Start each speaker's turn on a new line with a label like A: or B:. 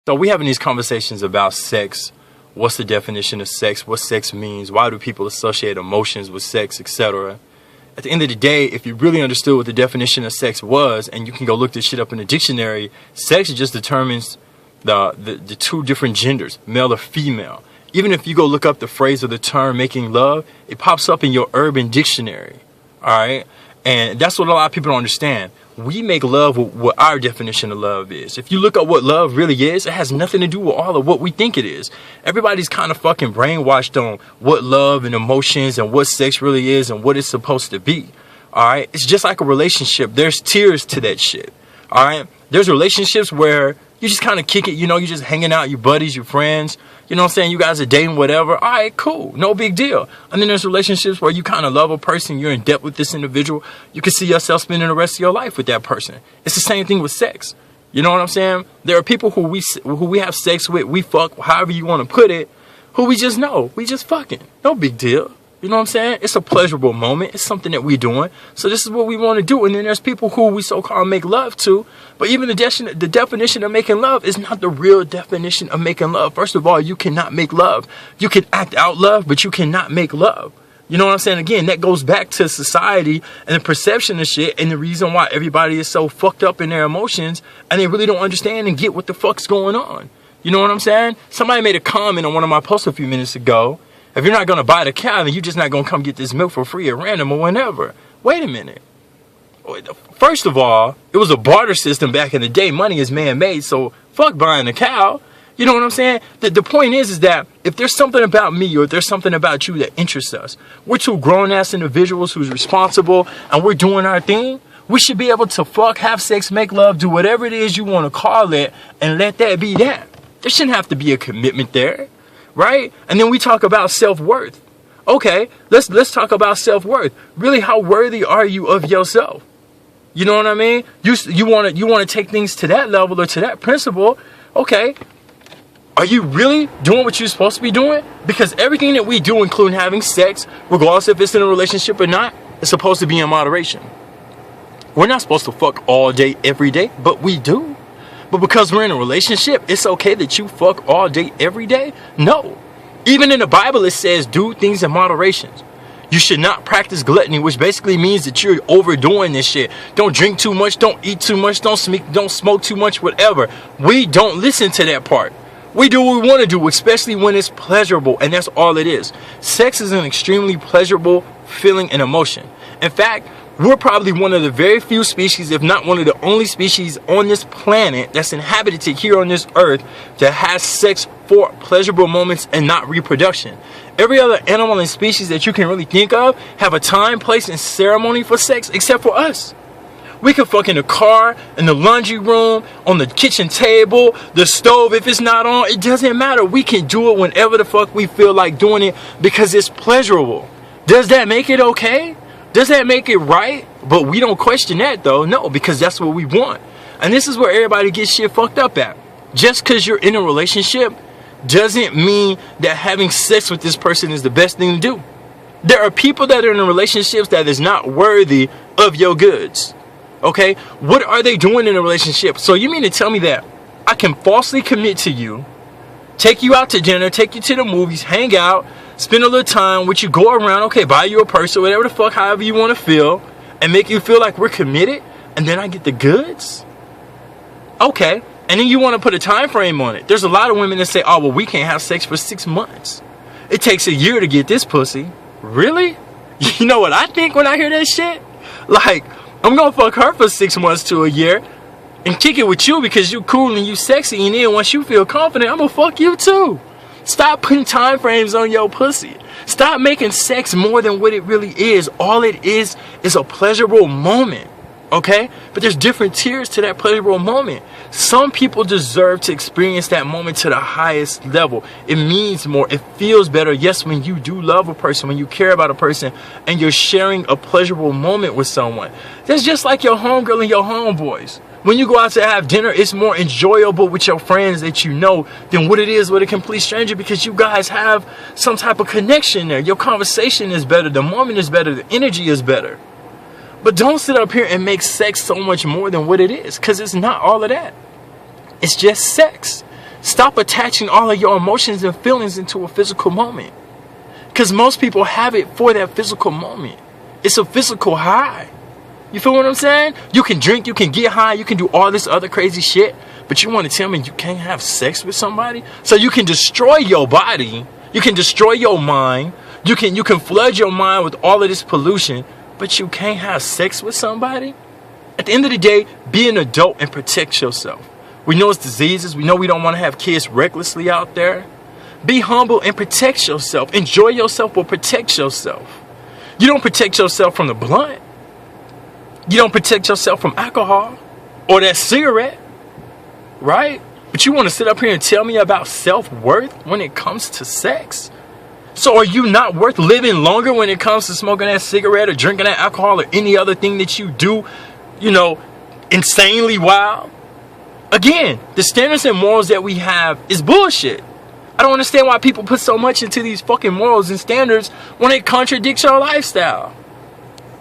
A: So we having these conversations about sex. What's the definition of sex? What sex means? Why do people associate emotions with sex, etc.? At the end of the day, if you really understood what the definition of sex was, and you can go look this shit up in the dictionary, sex just determines the two different genders, male or female. Even if you go look up the phrase or the term making love, it pops up in your urban dictionary. All right? And that's what a lot of people don't understand. We make love with what our definition of love is. If you look up what love really is, it has nothing to do with all of what we think it is. Everybody's kind of fucking brainwashed on what love and emotions and what sex really is and what it's supposed to be. All right? It's just like a relationship. There's tiers to that shit. All right? There's relationships where you just kind of kick it, you're just hanging out, your buddies, your friends, you know what I'm saying? You guys are dating, whatever. All right, cool. No big deal. And then there's relationships where you kind of love a person, you're in depth with this individual. You can see yourself spending the rest of your life with that person. It's the same thing with sex. You know what I'm saying? There are people who we have sex with, we fuck, however you want to put it, who we just know. We just fucking. No big deal. You know what I'm saying? It's a pleasurable moment. It's something that we're doing. So this is what we want to do. And then there's people who we so-called make love to. But even the definition of making love is not the real definition of making love. First of all, you cannot make love. You can act out love, but you cannot make love. You know what I'm saying? Again, that goes back to society and the perception of shit and the reason why everybody is so fucked up in their emotions and they really don't understand and get what the fuck's going on. You know what I'm saying? Somebody made a comment on one of my posts a few minutes ago. If you're not going to buy the cow, then you're just not going to come get this milk for free at random or whenever. Wait a minute. First of all, it was a barter system back in the day. Money is man-made, so fuck buying a cow. You know what I'm saying? The point is that if there's something about me or if there's something about you that interests us, we're two grown-ass individuals who's responsible and we're doing our thing, we should be able to fuck, have sex, make love, do whatever it is you want to call it, and let that be that. There shouldn't have to be a commitment there. Right? And then we talk about self-worth. Okay, let's talk about self-worth. Really, how worthy are you of yourself? You know what I mean? You want to take things to that level or to that principle. Okay, are you really doing what you're supposed to be doing? Because everything that we do, including having sex, regardless if it's in a relationship or not, is supposed to be in moderation. We're not supposed to fuck all day, every day, but we do. But because we're in a relationship, it's okay that you fuck all day, every day? No. Even in the Bible, it says do things in moderation. You should not practice gluttony, which basically means that you're overdoing this shit. Don't drink too much, don't eat too much, don't smoke too much, whatever. We don't listen to that part. We do what we want to do, especially when it's pleasurable, and that's all it is. Sex is an extremely pleasurable feeling and emotion. In fact, we're probably one of the very few species, if not one of the only species on this planet that's inhabited here on this earth that has sex for pleasurable moments and not reproduction. Every other animal and species that you can really think of have a time, place, and ceremony for sex except for us. We can fuck in the car, in the laundry room, on the kitchen table, the stove if it's not on. It doesn't matter. We can do it whenever the fuck we feel like doing it because it's pleasurable. Does that make it okay? Does that make it right? But we don't question that though. No, because that's what we want. And this is where everybody gets shit fucked up at. Just because you're in a relationship doesn't mean that having sex with this person is the best thing to do. There are people that are in relationships that is not worthy of your goods. Okay? What are they doing in a relationship? So you mean to tell me that I can falsely commit to you, take you out to dinner, take you to the movies, hang out, spend a little time with you, go around, okay, buy you a purse or whatever the fuck, however you want to feel, and make you feel like we're committed, and then I get the goods? Okay. And then you want to put a time frame on it. There's a lot of women that say, oh, well, we can't have sex for 6 months. It takes a year to get this pussy. Really? You know what I think when I hear that shit? Like, I'm going to fuck her for 6 months to a year and kick it with you because you cool and you sexy, and then once you feel confident, I'm going to fuck you too. Stop putting time frames on your pussy. Stop making sex more than what it really is. All it is a pleasurable moment. Okay? But there's different tiers to that pleasurable moment. Some people deserve to experience that moment to the highest level. It means more. It feels better. Yes, when you do love a person, when you care about a person, and you're sharing a pleasurable moment with someone. That's just like your homegirl and your homeboys. When you go out to have dinner, it's more enjoyable with your friends that you know than what it is with a complete stranger because you guys have some type of connection there. Your conversation is better. The moment is better. The energy is better. But don't sit up here and make sex so much more than what it is, because it's not all of that. It's just sex. Stop attaching all of your emotions and feelings into a physical moment. Because most people have it for that physical moment. It's a physical high. You feel what I'm saying? You can drink, you can get high, you can do all this other crazy shit, but you want to tell me you can't have sex with somebody? So you can destroy your body, you can destroy your mind, you can flood your mind with all of this pollution, but you can't have sex with somebody? At the end of the day, be an adult and protect yourself. We know it's diseases, we know we don't want to have kids recklessly out there. Be humble and protect yourself. Enjoy yourself, but protect yourself. You don't protect yourself from the blunt. You don't protect yourself from alcohol or that cigarette, right? But you want to sit up here and tell me about self-worth when it comes to sex? So are you not worth living longer when it comes to smoking that cigarette or drinking that alcohol or any other thing that you do, insanely wild? Again, the standards and morals that we have is bullshit. I don't understand why people put so much into these fucking morals and standards when it contradicts your lifestyle.